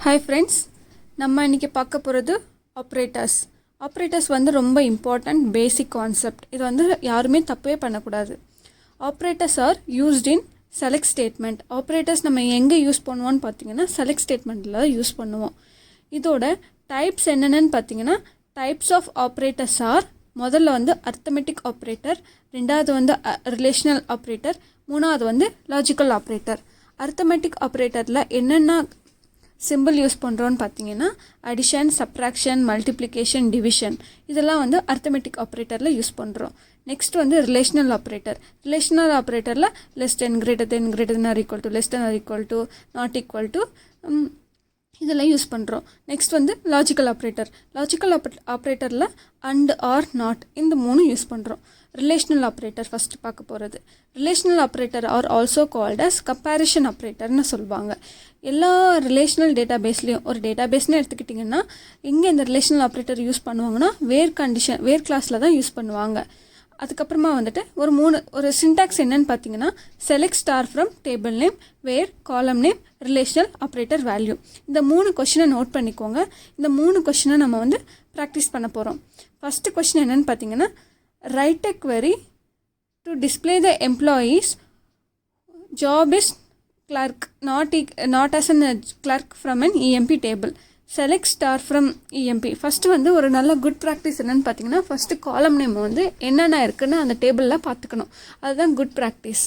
Hi friends, நம்ம இன்றைக்கி பார்க்க போகிறது ஆப்ரேட்டர்ஸ். ஆப்ரேட்டர்ஸ் வந்து ரொம்ப இம்பார்ட்டண்ட் பேசிக் கான்செப்ட். இது வந்து யாருமே தப்பே பண்ணக்கூடாது. Operators are used in select statement. Operators நம்ம எங்கே யூஸ் பண்ணுவோன்னு பார்த்தீங்கன்னா செலக்ட் ஸ்டேட்மெண்ட்டில் யூஸ் பண்ணுவோம். இதோட டைப்ஸ் என்னென்னு பார்த்தீங்கன்னா டைப்ஸ் ஆஃப் ஆப்ரேட்டர்ஸ் ஆர் முதல்ல வந்து அர்த்தமெட்டிக் ஆப்ரேட்டர், ரெண்டாவது வந்து ரிலேஷனல் ஆப்ரேட்டர், மூணாவது வந்து லாஜிக்கல் ஆப்ரேட்டர். அர்த்தமெட்டிக் ஆப்ரேட்டரில் என்னென்ன சிம்பிள் யூஸ் பண்ணுறோன்னு பார்த்தீங்கன்னா அடிஷன், சப்ராக்ஷன், மல்டிப்ளிகேஷன், டிவிஷன், இதெல்லாம் வந்து அர்த்தமெட்டிக் ஆப்ரேட்டரில் யூஸ் பண்ணுறோம். நெக்ஸ்ட் வந்து ரிலேஷனல் ஆப்ரேட்டர். ரிலேஷனல் ஆப்ரேட்டரில் less than, greater than or equal to, less than or equal to, not equal to, இதெல்லாம் யூஸ் பண்ணுறோம். நெக்ஸ்ட் வந்து லாஜிக்கல் ஆப்ரேட்டர். லாஜிக்கல் ஆப்ரேட்டரில் அண்ட், ஆர், நாட், இந்த மூணு யூஸ் பண்ணுறோம். ரிலேஷனல் ஆப்ரேட்டர் ஃபஸ்ட்டு பார்க்க போகிறது. Relational operator are also called as comparison ஆப்ரேட்டர்னு சொல்லுவாங்க. எல்லா ரிலேஷனல் டேட்டா பேஸ்லேயும், ஒரு டேட்டா பேஸ்னு எடுத்துக்கிட்டிங்கன்னா இங்கே இந்த ரிலேஷனல் ஆப்ரேட்டர் யூஸ் பண்ணுவாங்கன்னா வேர் கிளாஸில் தான் யூஸ் பண்ணுவாங்க. அதுக்கப்புறமா வந்துட்டு ஒரு சின்டாக்ஸ் என்னன்னு பார்த்தீங்கன்னா select star from table name, where, column name, relational operator value. இந்த 3 கொஷினை நோட் பண்ணிக்கோங்க. இந்த 3 கொஷினை நம்ம வந்து ப்ராக்டிஸ் பண்ண போகிறோம். ஃபஸ்ட்டு கொஷின் என்னன்னு பார்த்தீங்கன்னா write a query to display the employees job is clerk not as an clerk from an EMP table. Select star from இஎம்பி. First வந்து ஒரு நல்ல குட் ப்ராக்டிஸ் என்னென்னு பார்த்தீங்கன்னா ஃபஸ்ட்டு காலம் நேம் வந்து என்னென்ன இருக்குன்னு அந்த டேபிளில் பார்த்துக்கணும். அதுதான் good practice.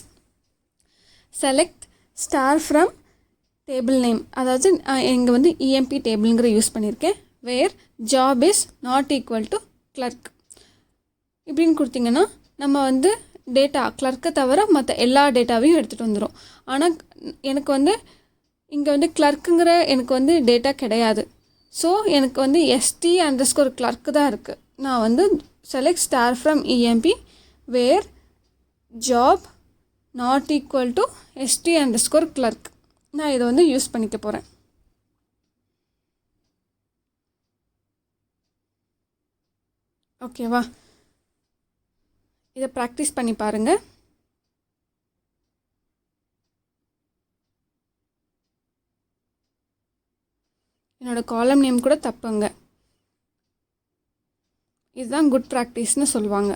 Select star from table name, அதாவது இங்கே வந்து இஎம்பி டேபிள்ங்கிற யூஸ் பண்ணியிருக்கேன். Where job is not equal to clerk இப்படின்னு கொடுத்தீங்கன்னா நம்ம வந்து டேட்டா கிளர்க்கை தவிர மற்ற எல்லா டேட்டாவையும் எடுத்துகிட்டு வந்துடும். ஆனால் எனக்கு வந்து இங்கே வந்து கிளர்க்குங்கிற எனக்கு வந்து டேட்டா கிடையாது. ஸோ எனக்கு வந்து ST_ கிளர்க்கு தான் இருக்குது. நான் வந்து select star from EMP where job not equal to ST_ clerk, நான் இதை வந்து யூஸ் பண்ணிக்க போகிறேன். ஓகேவா? இதை ப்ராக்டிஸ் பண்ணி பாருங்கள். என்னோடய காலம் நேம் கூட தப்புங்க. இதுதான் குட் ப்ராக்டிஸ்னு சொல்லுவாங்க.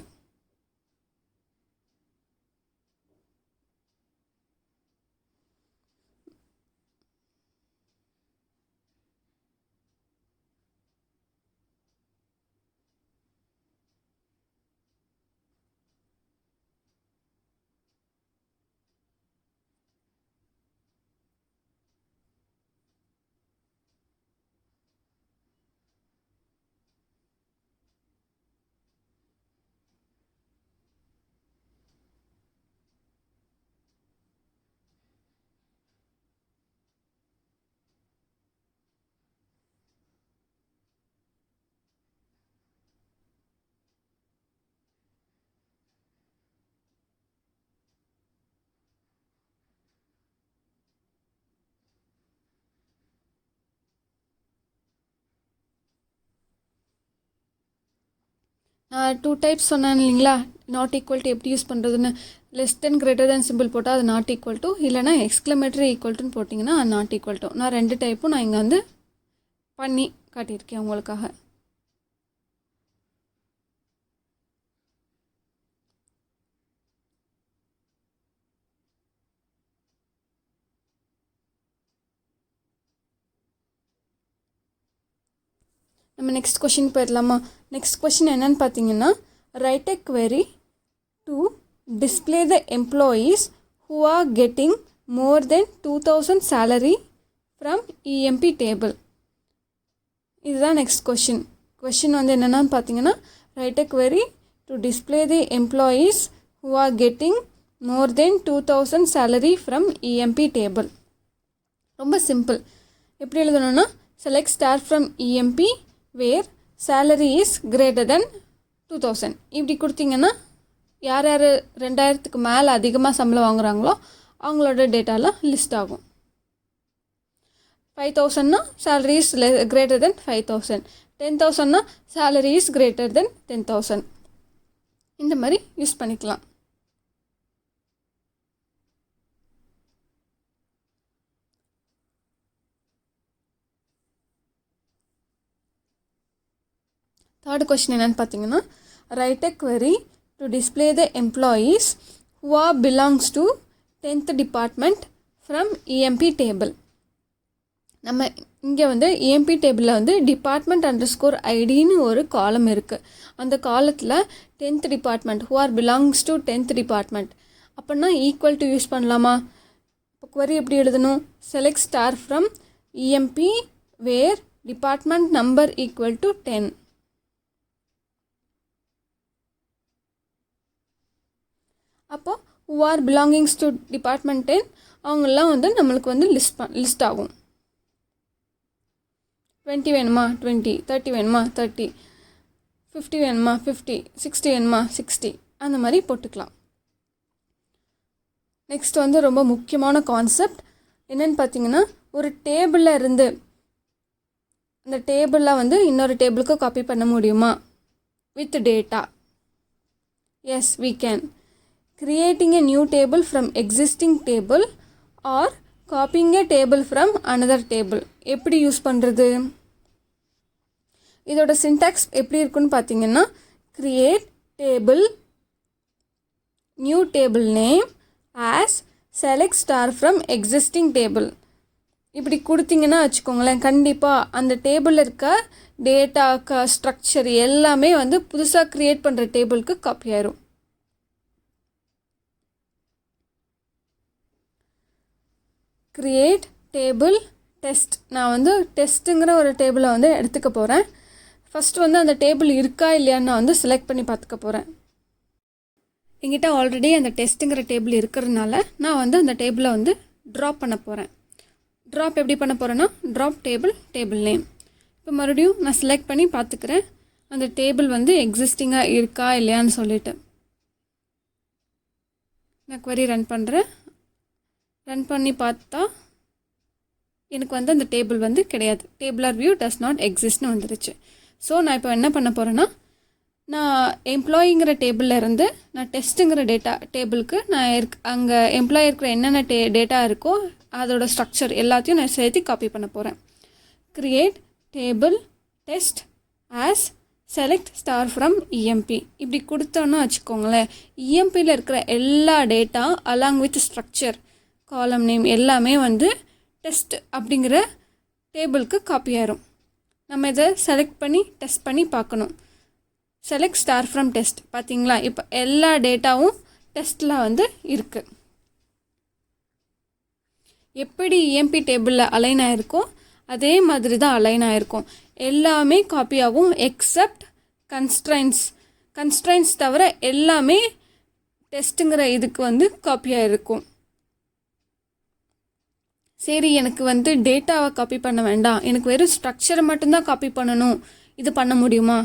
நான் 2 டைப்ஸ் சொன்னேன் இல்லைங்களா, நாட் ஈக்குவல் டு எப்படி யூஸ் பண்ணுறதுன்னு. லெஸ் தென், கிரேட்டர் தென் சிம்பிள் போட்டால் அது நாட் ஈக்குவல் டு, இல்லைனா எக்ஸ்க்ளமேட்டரி ஈக்குவல் டுன்னு போட்டிங்கன்னா அது நாட் ஈக்குவல் டு. நான் 2 டைப்பும் நான் இங்கே வந்து பண்ணி காட்டியிருக்கேன் உங்களுக்காக. நம்ம நெக்ஸ்ட் கொஷின் போயிடலாமா? நெக்ஸ்ட் கொஷின் என்னன்னு பார்த்தீங்கன்னா write a query to display the employees who are getting more than 2000 salary from EMP table. இதுதான் நெக்ஸ்ட் கொஷின் வந்து என்னென்னு பார்த்தீங்கன்னா write a query to display the employees who are getting more than 2000 salary from EMP table. ரொம்ப simple. எப்படி எழுதணும்னா select star from EMP where salary is greater than 2000 இப்படி கொடுத்தீங்கன்னா யார் 2000க்கு மேலே அதிகமாக சம்பளம் வாங்குகிறாங்களோ அவங்களோட டேட்டாலாம் லிஸ்ட் ஆகும். 5000னா சேலரி இஸ் கிரேட்டர் தென் 5000, 10,000னா சேலரி இஸ் கிரேட்டர் தென் 10,000. இந்த மாதிரி யூஸ் பண்ணிக்கலாம். தேர்ட் கொஸ்டின் என்னென்னு பார்த்தீங்கன்னா, write a query to display the employees who are belongs to 10th department from EMP table. நம்ம இங்கே வந்து EMP டேபிளில் வந்து டிபார்ட்மெண்ட் அண்டர்ஸ்கோர் ஐடின்னு ஒரு காலம் இருக்குது. அந்த காலத்தில் 10th department who are belongs to 10th department அப்படின்னா ஈக்குவல் டு யூஸ் பண்ணலாமா? இப்போ query எப்படி எழுதணும்? select star from EMP where department number equal to 10. அப்போ who are belongings to department 10 அவங்கெல்லாம் வந்து நம்மளுக்கு வந்து லிஸ்ட் ஆகும். 20 வேணுமா 20, 30 வேணுமா 30, 50 வேணுமா 50, 60 வேணுமா 60 அந்த மாதிரி போட்டுக்கலாம். நெக்ஸ்ட் வந்து ரொம்ப முக்கியமான கான்செப்ட் என்னென்னு பார்த்தீங்கன்னா, ஒரு டேபிளில் இருந்து அந்த டேபிளில் வந்து இன்னொரு டேபிளுக்கு காப்பி பண்ண முடியுமா with data? Yes we can. Creating a new table from existing table or copying a table from another table. எப்படி யூஸ் பண்ணுறது? இதோட சின்டாக்ஸ் எப்படி இருக்குன்னு பார்த்தீங்கன்னா, create table new table name as select star from existing table. இப்படி கொடுத்தீங்கன்னா வச்சுக்கோங்களேன், கண்டிப்பாக அந்த டேபிளில் இருக்க டேட்டா ஸ்ட்ரக்சர் எல்லாமே வந்து புதுசாக க்ரியேட் பண்ணுற டேபிளுக்கு காப்பி ஆயிரும். Create table test. நான் வந்து டெஸ்ட்டுங்கிற ஒரு டேபிளை வந்து எடுத்துக்க போகிறேன். ஃபஸ்ட்டு வந்து அந்த டேபிள் இருக்கா இல்லையான்னு நான் வந்து செலக்ட் பண்ணி பார்த்துக்க போகிறேன். என்கிட்ட ஆல்ரெடி அந்த டெஸ்ட்டுங்கிற டேபிள் இருக்கிறதுனால நான் வந்து அந்த டேபிளை வந்து ட்ராப் பண்ண போகிறேன். ட்ராப் எப்படி பண்ண போகிறேன்னா, ட்ராப் டேபிள் நேம். இப்போ மறுபடியும் நான் செலக்ட் பண்ணி பார்த்துக்கிறேன் அந்த டேபிள் வந்து எக்ஸிஸ்டிங்காக இருக்கா இல்லையான்னு சொல்லிவிட்டு. நான் query ரன் பண்ணுறேன். ரன் பண்ணி பார்த்தா எனக்கு வந்து அந்த டேபிள் வந்து கிடையாது. டேபிளர் வியூ டஸ் நாட் எக்ஸிஸ்ட்னு வந்துருச்சு. ஸோ நான் இப்போ என்ன பண்ண போகிறேன்னா, நான் எம்ப்ளாயிங்கிற டேபிளில் இருந்து நான் டெஸ்ட்டுங்கிற டேபிளுக்கு நான் அங்கே எம்ப்ளாயி இருக்கிற என்னென்ன டேட்டா இருக்கோ அதோட ஸ்ட்ரக்சர் எல்லாத்தையும் நான் சேர்த்து காப்பி பண்ண போகிறேன். Create table test as select star from இஎம்பி இப்படி கொடுத்தோன்னா வச்சுக்கோங்களேன், இஎம்பியில் இருக்கிற எல்லா டேட்டா அலாங் வித் ஸ்ட்ரக்சர் காலம் நேம் எல்லாமே வந்து டெஸ்ட் அப்படிங்கிற டேபிளுக்கு காப்பி ஆயிரும். நம்ம இதை செலக்ட் பண்ணி டெஸ்ட் பண்ணி பார்க்கணும். செலக்ட் ஸ்டார் ஃப்ரம் டெஸ்ட் பார்த்தீங்களா, இப்போ எல்லா டேட்டாவும் டெஸ்ட்டில் வந்து இருக்குது. எப்படி இஎம்பி டேபிளில் அலைன் ஆகிருக்கோ அதே மாதிரி தான் அலைன் ஆகிருக்கும். எல்லாமே காப்பி ஆகும் எக்ஸப்ட் கன்ஸ்ட்ரைன்ஸ் தவிர எல்லாமே டெஸ்ட்டுங்கிற இதுக்கு வந்து காப்பி ஆகிருக்கும். சரி, எனக்கு வந்து டேட்டாவை காப்பி பண்ண வேண்டாம், எனக்கு வெறும் ஸ்ட்ரக்சரை மட்டும்தான் காப்பி பண்ணணும், இது பண்ண முடியுமா?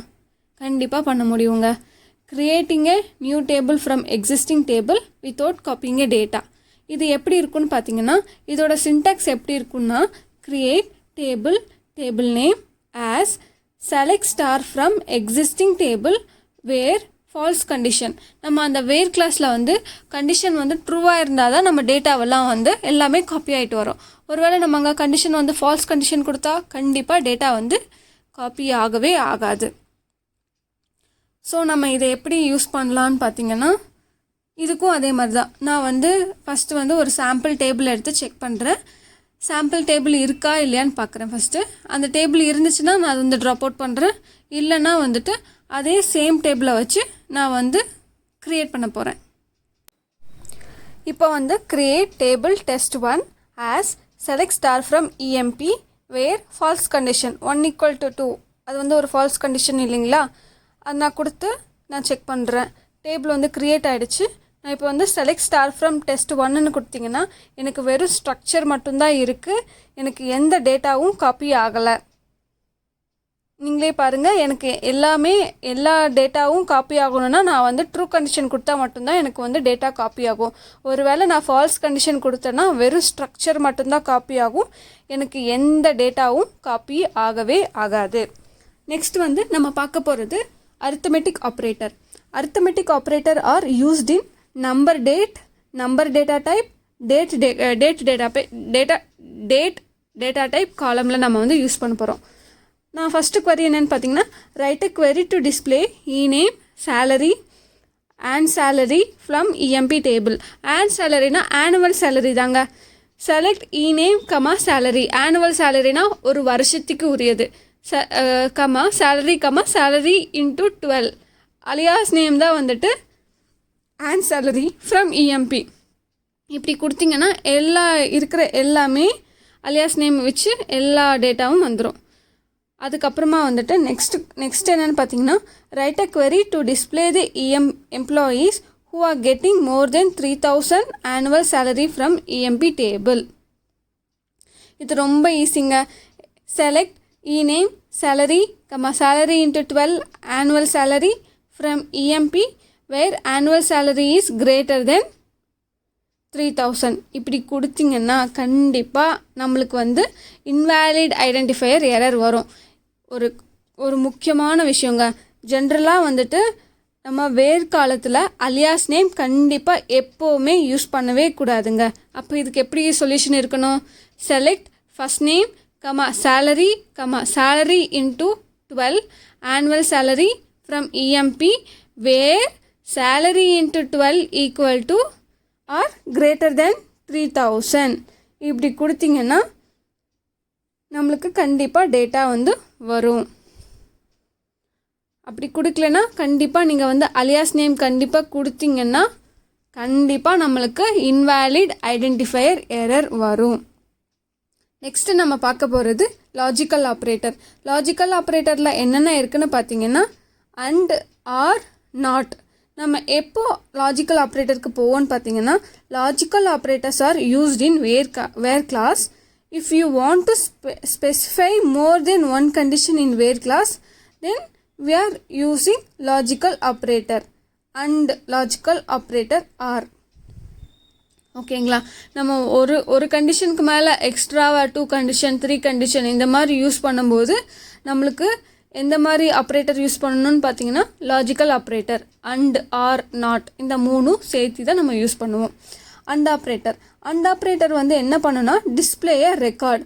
கண்டிப்பாக பண்ண முடியுங்க. Creating a new table from existing table without copying a data. இது எப்படி இருக்குன்னு பார்த்தீங்கன்னா, இதோட சின்டாக்ஸ் எப்படி இருக்குன்னா, create table name as select star from existing table where false condition. நம்ம அந்த வேர் கிளாஸில் வந்து கண்டிஷன் வந்து ட்ரூவாக இருந்தால் தான் நம்ம டேட்டாவெல்லாம் வந்து எல்லாமே காப்பி ஆகிட்டு வரும். ஒருவேளை நம்ம அங்கே கண்டிஷன் வந்து ஃபால்ஸ் கண்டிஷன் கொடுத்தா கண்டிப்பாக டேட்டா வந்து காப்பி ஆகவே ஆகாது. ஸோ நம்ம இதை எப்படி யூஸ் பண்ணலான்னு பார்த்தீங்கன்னா, இதுக்கும் அதே மாதிரி தான். நான் வந்து ஃபஸ்ட்டு வந்து ஒரு சாம்பிள் டேபிள் எடுத்து செக் பண்ணுறேன். சாம்பிள் டேபிள் இருக்கா இல்லையான்னு பார்க்குறேன். ஃபஸ்ட்டு அந்த டேபிள் இருந்துச்சுன்னா நான் அது வந்து ட்ராப் அவுட் பண்ணுறேன். இல்லைன்னா வந்துட்டு அதே சேம் டேபிளை வச்சு நான் வந்து க்ரியேட் பண்ண போகிறேன். இப்போ வந்து create table test 1 as select star from EMP where false condition 1 = 2. அது வந்து ஒரு ஃபால்ஸ் கண்டிஷன் இல்லைங்களா, அது நான் கொடுத்து நான் செக் பண்ணுறேன். டேபிள் வந்து க்ரியேட் ஆகிடுச்சு. நான் இப்போ வந்து செலக்ட் ஸ்டார் ஃப்ரம் டெஸ்ட் 1ன்னு கொடுத்தீங்கன்னா எனக்கு வெறும் ஸ்ட்ரக்சர் மட்டும்தான் இருக்குது, எனக்கு எந்த டேட்டாவும் காப்பி ஆகலை. நீங்களே பாருங்கள், எனக்கு எல்லா டேட்டாவும் காப்பி ஆகணும்னா நான் வந்து ட்ரூ கண்டிஷன் கொடுத்தா மட்டும்தான் எனக்கு வந்து டேட்டா காப்பி ஆகும். ஒருவேளை நான் ஃபால்ஸ் கண்டிஷன் கொடுத்தேன்னா வெறும் ஸ்ட்ரக்சர் மட்டும்தான் காப்பி ஆகும், எனக்கு எந்த டேட்டாவும் காப்பி ஆகவே ஆகாது. நெக்ஸ்ட் வந்து நம்ம பார்க்க போகிறது arithmetic operator. Arithmetic operator are used in number data type date data type காலமில் நம்ம வந்து யூஸ் பண்ண போகிறோம். நான் ஃபஸ்ட்டு query என்னென்னு பார்த்தீங்கன்னா write a query to display name salary and salary from EMP table. and salaryனா annual salary தாங்க. select name salary. annual salaryனா ஒரு வருஷத்துக்கு உரியது. salary into 12. alias name தான் வந்துட்டு and salary from EMP. இப்படி கொடுத்தீங்கன்னா இருக்கிற எல்லாமே alias name வச்சு எல்லா டேட்டாவும் வந்துடும். அதுக்கப்புறமா வந்துட்டு நெக்ஸ்ட் என்னென்னு பார்த்தீங்கன்னா write a query to display the employees who are getting more than 3000 annual salary from EMP table. இது ரொம்ப ஈஸிங்க. select name salary salary into 12 annual salary from EMP where annual salary is greater than 3000. இப்படி கொடுத்தீங்கன்னா கண்டிப்பாக நம்மளுக்கு வந்து invalid identifier error வரும். ஒரு முக்கியமான விஷயங்க. ஜென்ரலாக வந்துட்டு நம்ம வேர்க்காலத்தில் அலியாஸ் நேம் கண்டிப்பாக எப்போவுமே யூஸ் பண்ணவே கூடாதுங்க. அப்போ இதுக்கு எப்படி சொல்யூஷன் இருக்கணும்? Select first name salary salary into 12 annual salary from EMP where salary into 12 equal to or greater than 3000. இப்படி கொடுத்தீங்கன்னா நம்மளுக்கு கண்டிப்பாக டேட்டா வந்து வரும். அப்படி கொடுக்கலனா கண்டிப்பாக நீங்கள் வந்து அலியாஸ் நேம் கண்டிப்பாக கொடுத்தீங்கன்னா கண்டிப்பாக நம்மளுக்கு இன்வேலிட் ஐடென்டிஃபையர் எரர் வரும். நெக்ஸ்ட்டு நம்ம பார்க்க போகிறது லாஜிக்கல் ஆப்ரேட்டர். லாஜிக்கல் ஆப்ரேட்டரில் என்னென்ன இருக்குதுன்னு பார்த்தீங்கன்னா அண்ட் ஆர் நாட். நம்ம எப்போ லாஜிக்கல் ஆப்ரேட்டருக்கு போவோன்னு பார்த்தீங்கன்னா logical operators are used in where clause. if you want to specify more than one condition in where class, then we are using logical operator and logical operator are. ஓகேங்களா? நம்ம ஒரு கண்டிஷனுக்கு மேலே எக்ஸ்ட்ராவாக 2 கண்டிஷன் 3 கண்டிஷன் இந்த மாதிரி use பண்ணும்போது நம்மளுக்கு எந்த மாதிரி ஆப்ரேட்டர் யூஸ் பண்ணணும்னு பார்த்தீங்கன்னா logical operator and or not இந்த மூணும் சேர்த்து தான் நம்ம யூஸ் பண்ணுவோம். அண்ட் ஆப்ரேட்டர் வந்து என்ன பண்ணுன்னா display a record.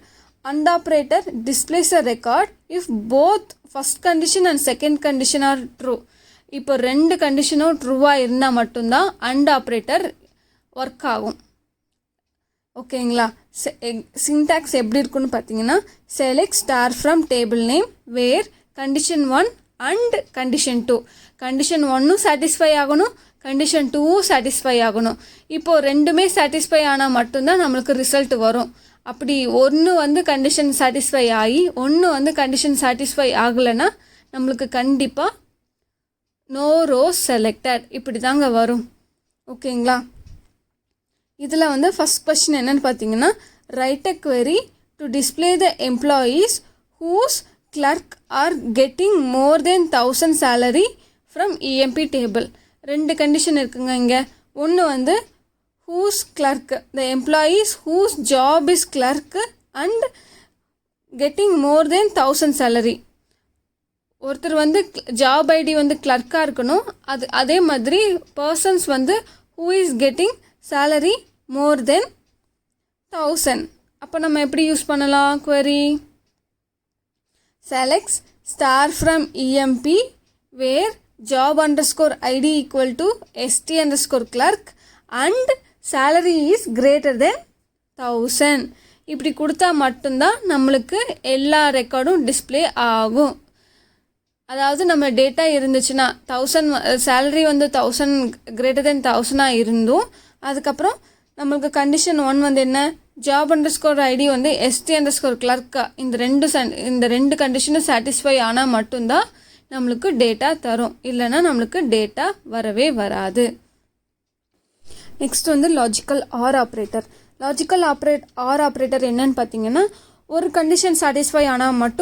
And operator displays a record if both first condition and second condition are true. இப்போ 2 கண்டிஷனும் ட்ரூவாக இருந்தால் மட்டும்தான் அண்ட் ஆப்ரேட்டர் ஒர்க் ஆகும். ஓகேங்களா? சின்டாக்ஸ் எப்படி இருக்குன்னு பார்த்தீங்கன்னா select star from table name where condition 1 and condition 2. Condition 1ம் satisfy ஆகணும், கண்டிஷன் 2வும் சாட்டிஸ்ஃபை ஆகணும். இப்போது ரெண்டுமே சாட்டிஸ்ஃபை ஆனால் மட்டும்தான் நம்மளுக்கு ரிசல்ட் வரும். அப்படி ஒன்று வந்து கண்டிஷன் சாட்டிஸ்ஃபை ஆகி ஒன்று வந்து கண்டிஷன் சாட்டிஸ்ஃபை ஆகலைன்னா நம்மளுக்கு கண்டிப்பாக நோ ரோஸ் செலக்டட் இப்படி தாங்க வரும். ஓகேங்களா? இதில் வந்து ஃபஸ்ட் கொஸ்டின் என்னென்னு பார்த்தீங்கன்னா write a query to display the employees whose clerk are getting more than 1000 salary from EMP table. 2 condition இருக்குங்க இங்கே. ஒன்று வந்து whose clerk, the employees whose job is clerk and getting more than 1000 salary. ஒருத்தர் வந்து job ID வந்து கிளர்க்காக இருக்கணும். அதே மாதிரி பர்சன்ஸ் வந்து who is getting salary more than 1000. அப்போ நம்ம எப்படி யூஸ் பண்ணலாம் query? Select star from EMP where job underscore ID equal to ST underscore clerk and salary is greater than 1000. இப்படி கொடுத்தா மட்டும்தான் நம்மளுக்கு எல்லா ரெக்கார்டும் டிஸ்பிளே ஆகும். அதாவது நம்ம டேட்டா இருந்துச்சுன்னா 1000 salary வந்து 1000 greater than 1000 இருந்தும் அதுக்கப்புறம் நம்மளுக்கு கண்டிஷன் 1 வந்து என்ன ஜாப் அண்டர்ஸ்கோர் ஐடி வந்து எஸ்டி அண்டர்ஸ்கோர் கிளர்க்கா இந்த ரெண்டு கண்டிஷனும் சாட்டிஸ்ஃபை ஆனால் மட்டும்தான் நம்மளுக்கு டேட்டா தரும். இல்லைன்னா நம்மளுக்கு டேட்டா வரவே வராது. நெக்ஸ்ட் வந்து logical R operator. Logical R operator என்னன்னு பார்த்தீங்கன்னா ஒரு கண்டிஷன் சாட்டிஸ்ஃபை ஆனால் மட்டும்